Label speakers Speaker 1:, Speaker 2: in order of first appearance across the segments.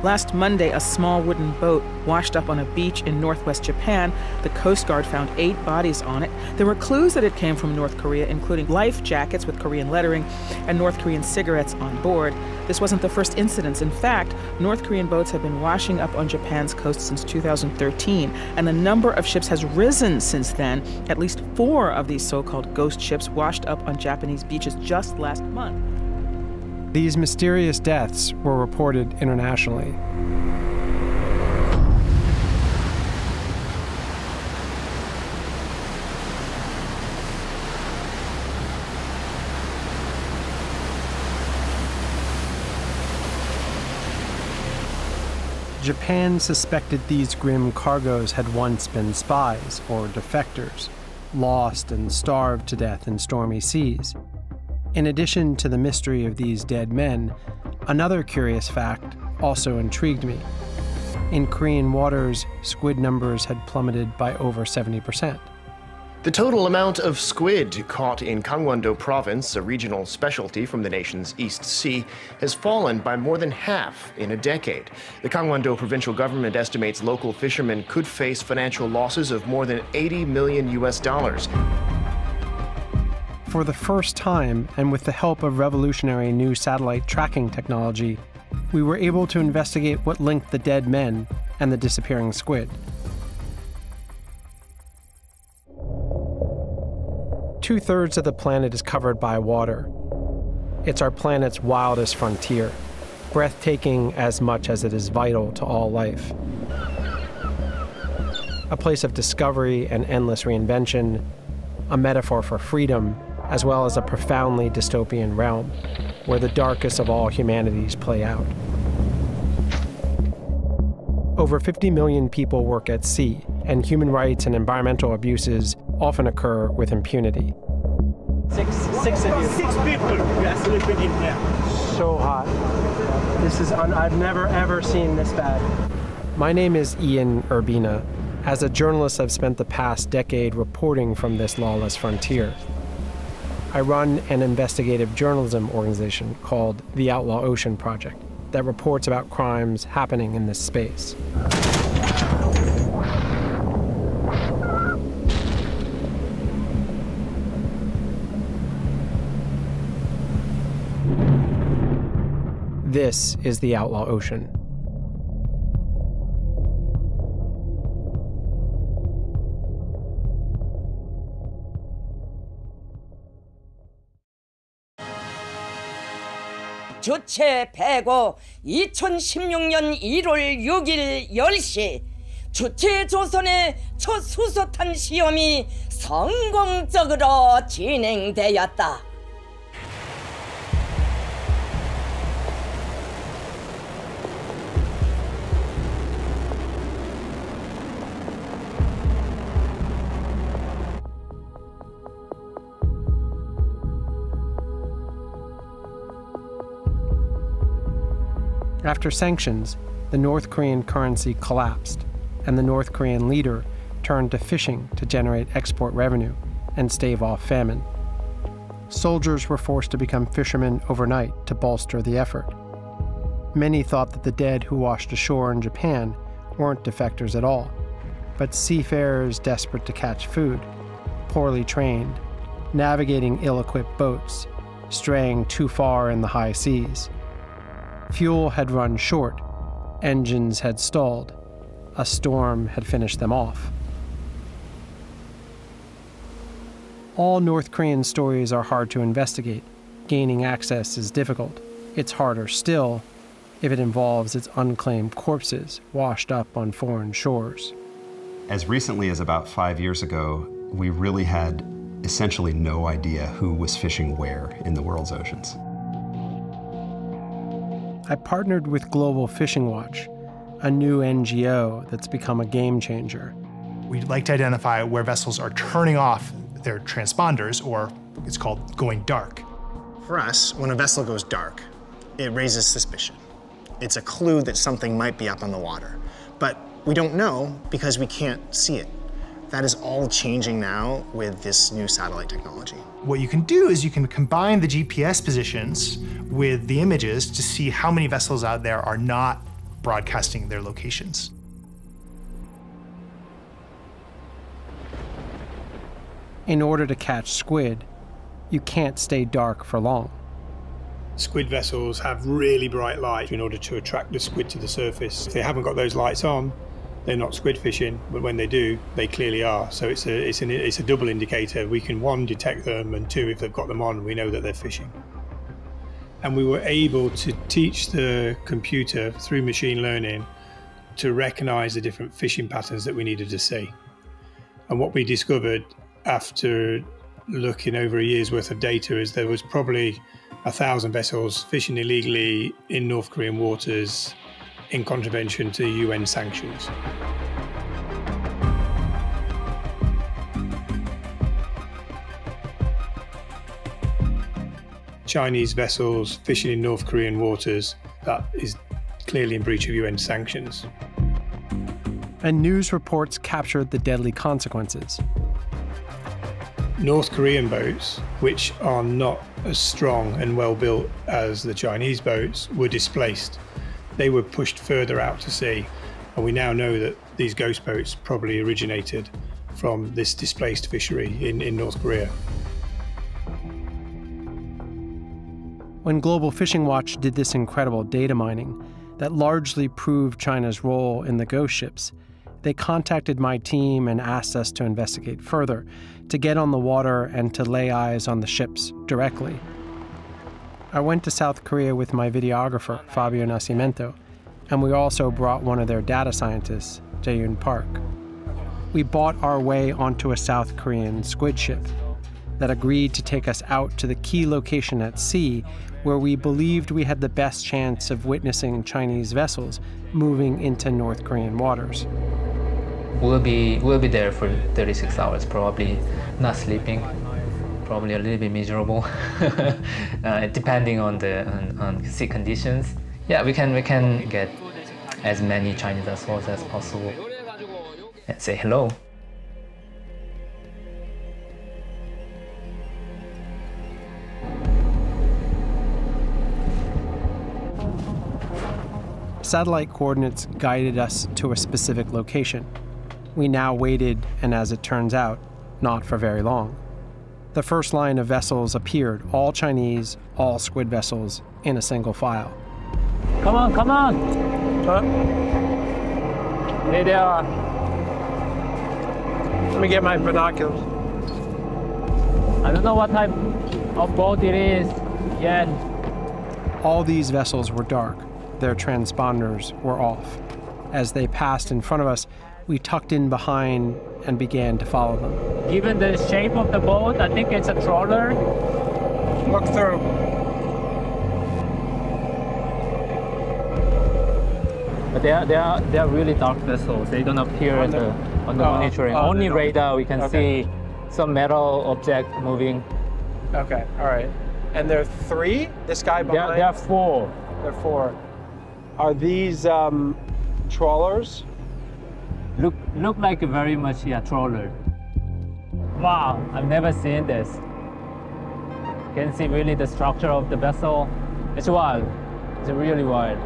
Speaker 1: Last Monday, a small wooden boat washed up on a beach in northwest Japan. The Coast Guard found 8 bodies on it. There were clues that it came from North Korea, including life jackets with Korean lettering and North Korean cigarettes on board. This wasn't the first incident. In fact, North Korean boats have been washing up on Japan's coast since 2013, and the number of ships has risen since then. At least 4 of these so-called ghost ships washed up on Japanese beaches just last month.
Speaker 2: These mysterious deaths were reported internationally. Japan suspected these grim cargoes had once been spies or defectors, lost and starved to death in stormy seas. In addition to the mystery of these dead men, another curious fact also intrigued me. In Korean waters, squid numbers had plummeted by over 70%.
Speaker 3: The total amount of squid caught in Gangwon-do province, a regional specialty from the nation's East Sea, has fallen by more than half in a decade. The Gangwon-do provincial government estimates local fishermen could face financial losses of more than $80 million.
Speaker 2: For the first time, and with the help of revolutionary new satellite tracking technology, we were able to investigate what linked the dead men and the disappearing squid. Two-thirds of the planet is covered by water. It's our planet's wildest frontier, breathtaking as much as it is vital to all life. A place of discovery and endless reinvention, a metaphor for freedom, as well as a profoundly dystopian realm, where the darkest of all humanities play out. Over 50 million people work at sea, and human rights and environmental abuses often occur with impunity.
Speaker 4: Six of you. 6 people. We are sleeping in here.
Speaker 2: So hot. This is, I've never ever seen this bad. My name is Ian Urbina. As a journalist, I've spent the past decade reporting from this lawless frontier. I run an investigative journalism organization called the Outlaw Ocean Project that reports about crimes happening in this space. This is the Outlaw Ocean.
Speaker 5: 주체 배고 2016년 1월 6일 10시 주체 조선의 첫 수소탄 시험이 성공적으로 진행되었다.
Speaker 2: After sanctions, the North Korean currency collapsed, and the North Korean leader turned to fishing to generate export revenue and stave off famine. Soldiers were forced to become fishermen overnight to bolster the effort. Many thought that the dead who washed ashore in Japan weren't defectors at all, but seafarers desperate to catch food, poorly trained, navigating ill-equipped boats, straying too far in the high seas. Fuel had run short, engines had stalled, a storm had finished them off. All North Korean stories are hard to investigate. Gaining access is difficult. It's harder still if it involves its unclaimed corpses washed up on foreign shores.
Speaker 6: As recently as about 5 years ago, we really had essentially no idea who was fishing where in the world's oceans.
Speaker 2: I partnered with Global Fishing Watch, a new NGO that's become a game changer.
Speaker 7: We'd like to identify where vessels are turning off their transponders, or it's called going dark.
Speaker 8: For us, when a vessel goes dark, it raises suspicion. It's a clue that something might be up on the water. But we don't know because we can't see it. That is all changing now with this new satellite technology.
Speaker 7: What you can do is you can combine the GPS positions with the images to see how many vessels out there are not broadcasting their locations.
Speaker 2: In order to catch squid, you can't stay dark for long.
Speaker 9: Squid vessels have really bright light in order to attract the squid to the surface. If they haven't got those lights on, they're not squid fishing, but when they do, they clearly are. So it's a double indicator. We can, one, detect them, and two, if they've got them on, we know that they're fishing. And we were able to teach the computer through machine learning to recognize the different fishing patterns that we needed to see. And what we discovered after looking over a year's worth of data is there was probably 1,000 vessels fishing illegally in North Korean waters in contravention to UN sanctions. Chinese vessels fishing in North Korean waters, that is clearly in breach of UN sanctions.
Speaker 2: And news reports captured the deadly consequences.
Speaker 9: North Korean boats, which are not as strong and well built as the Chinese boats, were displaced. They were pushed further out to sea, and we now know that these ghost boats probably originated from this displaced fishery in North Korea.
Speaker 2: When Global Fishing Watch did this incredible data mining that largely proved China's role in the ghost ships, they contacted my team and asked us to investigate further, to get on the water and to lay eyes on the ships directly. I went to South Korea with my videographer, Fabio Nascimento, and we also brought one of their data scientists, Jae-yoon Park. We bought our way onto a South Korean squid ship that agreed to take us out to the key location at sea where we believed we had the best chance of witnessing Chinese vessels moving into North Korean waters.
Speaker 10: We'll be there for 36 hours, probably not sleeping, probably a little bit miserable, depending on the sea conditions. Yeah, we can get as many Chinese vessels as possible and say hello.
Speaker 2: Satellite coordinates guided us to a specific location. We now waited, and as it turns out, not for very long. The first line of vessels appeared, all Chinese, all squid vessels, in a single file.
Speaker 4: Come on, come on!
Speaker 2: Huh?
Speaker 4: There they are.
Speaker 2: Let me get my binoculars.
Speaker 4: I don't know what type of boat it is yet.
Speaker 2: All these vessels were dark. Their transponders were off. As they passed in front of us, we tucked in behind and began to follow them.
Speaker 4: Given the shape of the boat, I think it's a trawler.
Speaker 2: Look through.
Speaker 4: But they are really dark vessels. They don't appear on the monitoring. Only radar we can see some metal object moving.
Speaker 2: Okay, all right. And there are three? This guy behind?
Speaker 4: There are four.
Speaker 2: There are four. Are these trawlers?
Speaker 4: Look like very much a trawler. Wow, I've never seen this. You can see really the structure of the vessel. It's wild. It's really wild.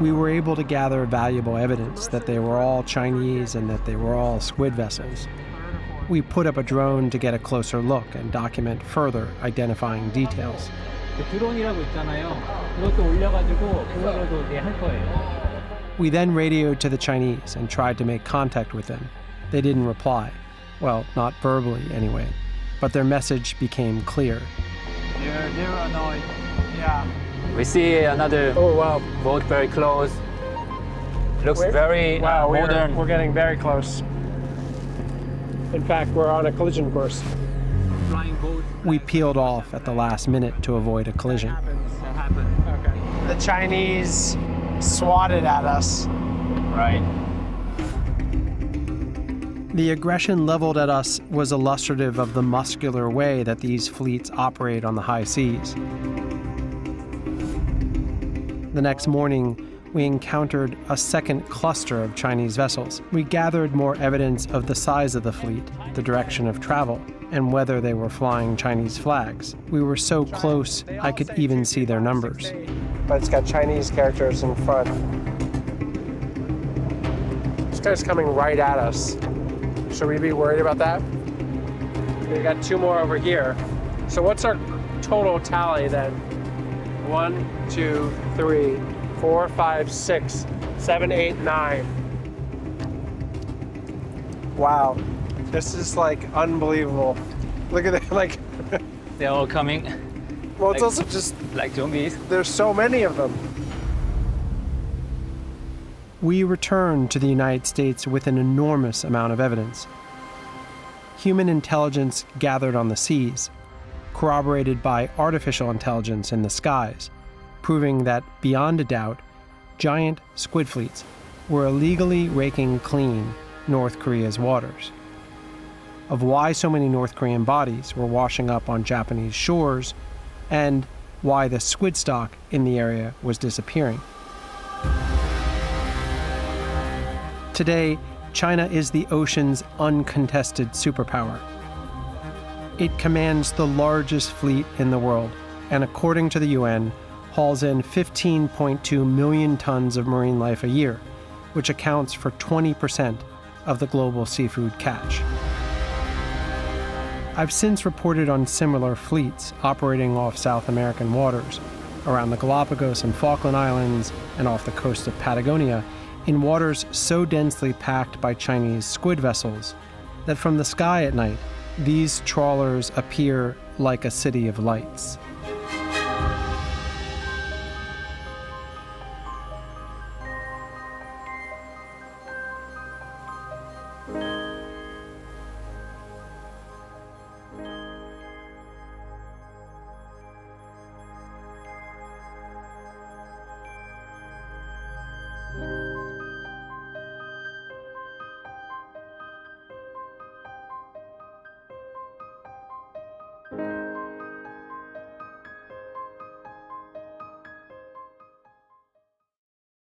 Speaker 2: We were able to gather valuable evidence that they were all Chinese and that they were all squid vessels. We put up a drone to get a closer look and document further identifying details. We then radioed to the Chinese and tried to make contact with them. They didn't reply. Well, not verbally anyway, but their message became clear.
Speaker 4: They're annoyed. Yeah. We see another boat very close. Looks very modern.
Speaker 2: We're getting very close. In fact, we're on a collision course. We peeled off at the last minute to avoid a collision.
Speaker 4: That happened.
Speaker 2: Okay. The Chinese swatted at us.
Speaker 4: Right.
Speaker 2: The aggression leveled at us was illustrative of the muscular way that these fleets operate on the high seas. The next morning, we encountered a second cluster of Chinese vessels. We gathered more evidence of the size of the fleet, the direction of travel, and whether they were flying Chinese flags. We were so close, I could even see their numbers. but it's got Chinese characters in front. This guy's coming right at us. Should we be worried about that? We got 2 more over here. So what's our total tally then? 1, 2, 3, 4, 5, 6, 7, 8, 9. Wow, this is like unbelievable. Look at it, like.
Speaker 10: They're all coming.
Speaker 2: Well, it's also just
Speaker 10: like zombies.
Speaker 2: There's so many of them. We returned to the United States with an enormous amount of evidence. Human intelligence gathered on the seas, corroborated by artificial intelligence in the skies, proving that, beyond a doubt, giant squid fleets were illegally raking clean North Korea's waters. Of why so many North Korean bodies were washing up on Japanese shores, and why the squid stock in the area was disappearing. Today, China is the ocean's uncontested superpower. It commands the largest fleet in the world, and according to the UN, hauls in 15.2 million tons of marine life a year, which accounts for 20% of the global seafood catch. I've since reported on similar fleets operating off South American waters, around the Galapagos and Falkland Islands, and off the coast of Patagonia, in waters so densely packed by Chinese squid vessels that from the sky at night, these trawlers appear like a city of lights.